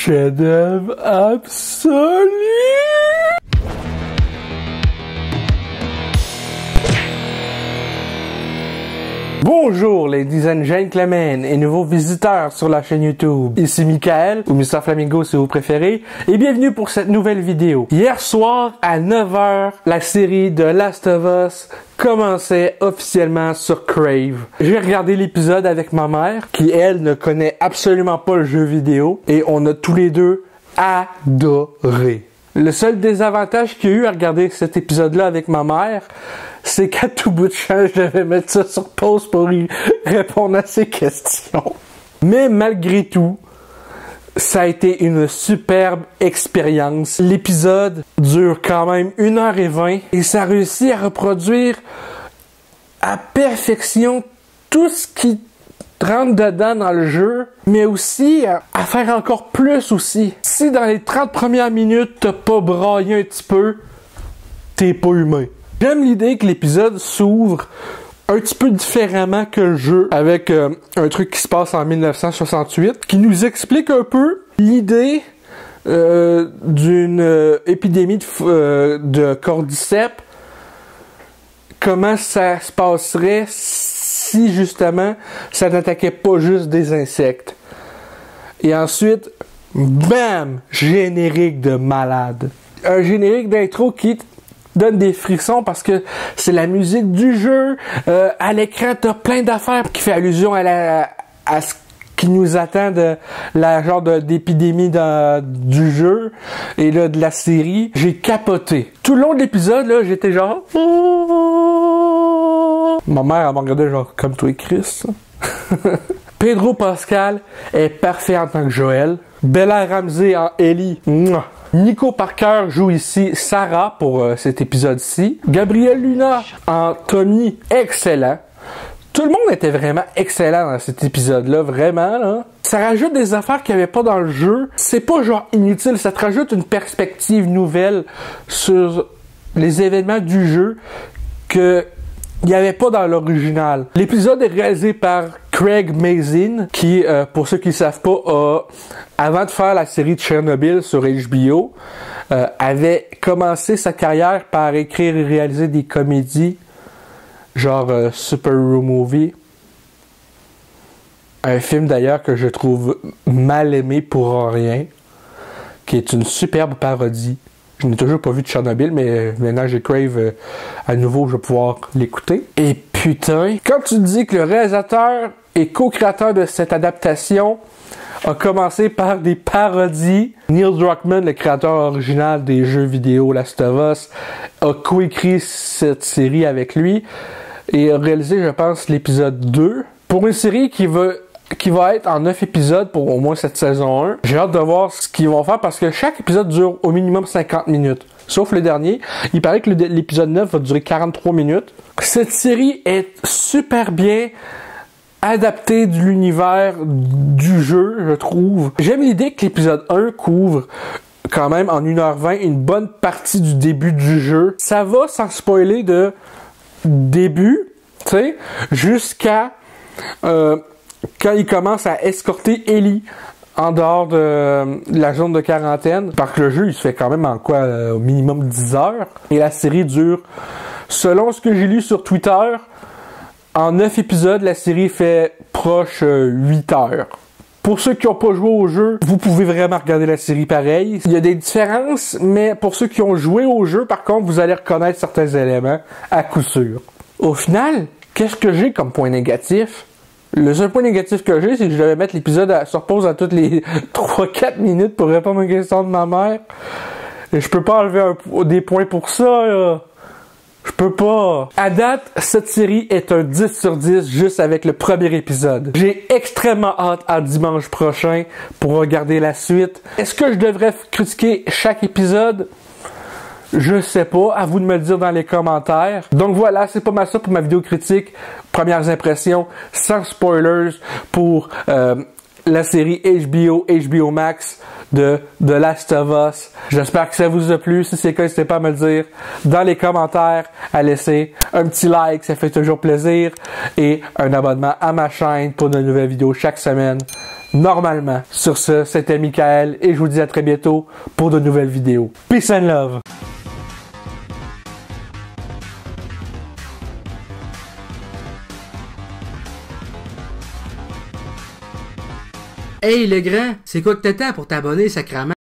chef-d'œuvre absolu! Bonjour ladies and gentlemen et nouveaux visiteurs sur la chaîne YouTube. Ici Michael, ou Mr Flamingo si vous préférez, et bienvenue pour cette nouvelle vidéo. Hier soir, à 9h, la série de Last of Us commençait officiellement sur Crave. J'ai regardé l'épisode avec ma mère, qui elle ne connaît absolument pas le jeu vidéo, et on a tous les deux adoré. Le seul désavantage qu'il y a eu à regarder cet épisode-là avec ma mère, c'est qu'à tout bout de champ, je devais mettre ça sur pause pour y répondre à ses questions. Mais malgré tout, ça a été une superbe expérience. L'épisode dure quand même 1h20 et ça réussit à reproduire à perfection tout ce qui rentre dedans dans le jeu, mais aussi à faire encore plus aussi. Si dans les 30 premières minutes, t'as pas braillé un petit peu, t'es pas humain. J'aime l'idée que l'épisode s'ouvre un petit peu différemment que le jeu, avec un truc qui se passe en 1968, qui nous explique un peu l'idée d'une épidémie de cordyceps, comment ça se passerait si justement ça n'attaquait pas juste des insectes. Et ensuite, bam, générique de malade. Un générique d'intro qui donne des frissons parce que c'est la musique du jeu. À l'écran, t'as plein d'affaires qui fait allusion à ce qui nous attend de la genre d'épidémie du jeu et là de la série. J'ai capoté. Tout le long de l'épisode, là, j'étais genre... Ma mère, elle m'a regardé genre comme toi, Chris. Pedro Pascal est parfait en tant que Joël. Bella Ramsey en Ellie. Mouah. Nico Parker joue ici Sarah pour cet épisode-ci. Gabriel Luna en Tommy, excellent. Tout le monde était vraiment excellent dans cet épisode-là, vraiment, là. Ça rajoute des affaires qu'il n'y avait pas dans le jeu. C'est pas genre inutile, ça te rajoute une perspective nouvelle sur les événements du jeu que il n'y avait pas dans l'original. L'épisode est réalisé par Craig Mazin, qui, pour ceux qui ne savent pas, avant de faire la série de Chernobyl sur HBO, avait commencé sa carrière par écrire et réaliser des comédies, genre Super Hero Movie. Un film d'ailleurs que je trouve mal aimé pour rien, qui est une superbe parodie. Je n'ai toujours pas vu de Chernobyl, mais maintenant j'ai Crave à nouveau, je vais pouvoir l'écouter. Et putain, quand tu dis que le réalisateur et co-créateur de cette adaptation a commencé par des parodies, Neil Druckmann, le créateur original des jeux vidéo Last of Us, a coécrit cette série avec lui et a réalisé, je pense, l'épisode 2 pour une série qui va être en 9 épisodes pour au moins cette saison 1. J'ai hâte de voir ce qu'ils vont faire parce que chaque épisode dure au minimum 50 minutes. Sauf le dernier. Il paraît que l'épisode 9 va durer 43 minutes. Cette série est super bien adaptée de l'univers du jeu, je trouve. J'aime l'idée que l'épisode 1 couvre quand même en 1h20 une bonne partie du début du jeu. Ça va sans spoiler de début, tu sais, jusqu'à... quand il commence à escorter Ellie en dehors de la zone de quarantaine, parce que le jeu il se fait quand même en quoi, au minimum 10 heures, et la série dure, selon ce que j'ai lu sur Twitter, en 9 épisodes, la série fait proche 8 heures. Pour ceux qui n'ont pas joué au jeu, vous pouvez vraiment regarder la série pareil. Il y a des différences, mais pour ceux qui ont joué au jeu, par contre, vous allez reconnaître certains éléments à coup sûr. Au final, qu'est-ce que j'ai comme point négatif? Le seul point négatif que j'ai, c'est que je devais mettre l'épisode sur pause à toutes les 3-4 minutes pour répondre aux questions de ma mère. Et je peux pas enlever des points pour ça, là. Je peux pas. À date, cette série est un 10 sur 10 juste avec le premier épisode. J'ai extrêmement hâte à dimanche prochain pour regarder la suite. Est-ce que je devrais critiquer chaque épisode? Je sais pas, à vous de me le dire dans les commentaires. Donc voilà, c'est pas mal ça pour ma vidéo critique. Premières impressions, sans spoilers, pour la série HBO Max de The Last of Us. J'espère que ça vous a plu. Si c'est le cas, n'hésitez pas à me le dire dans les commentaires, à laisser un petit like, ça fait toujours plaisir, et un abonnement à ma chaîne pour de nouvelles vidéos chaque semaine, normalement. Sur ce, c'était Michael, et je vous dis à très bientôt pour de nouvelles vidéos. Peace and love! Hey le grand, c'est quoi que t'attends pour t'abonner, sacrément?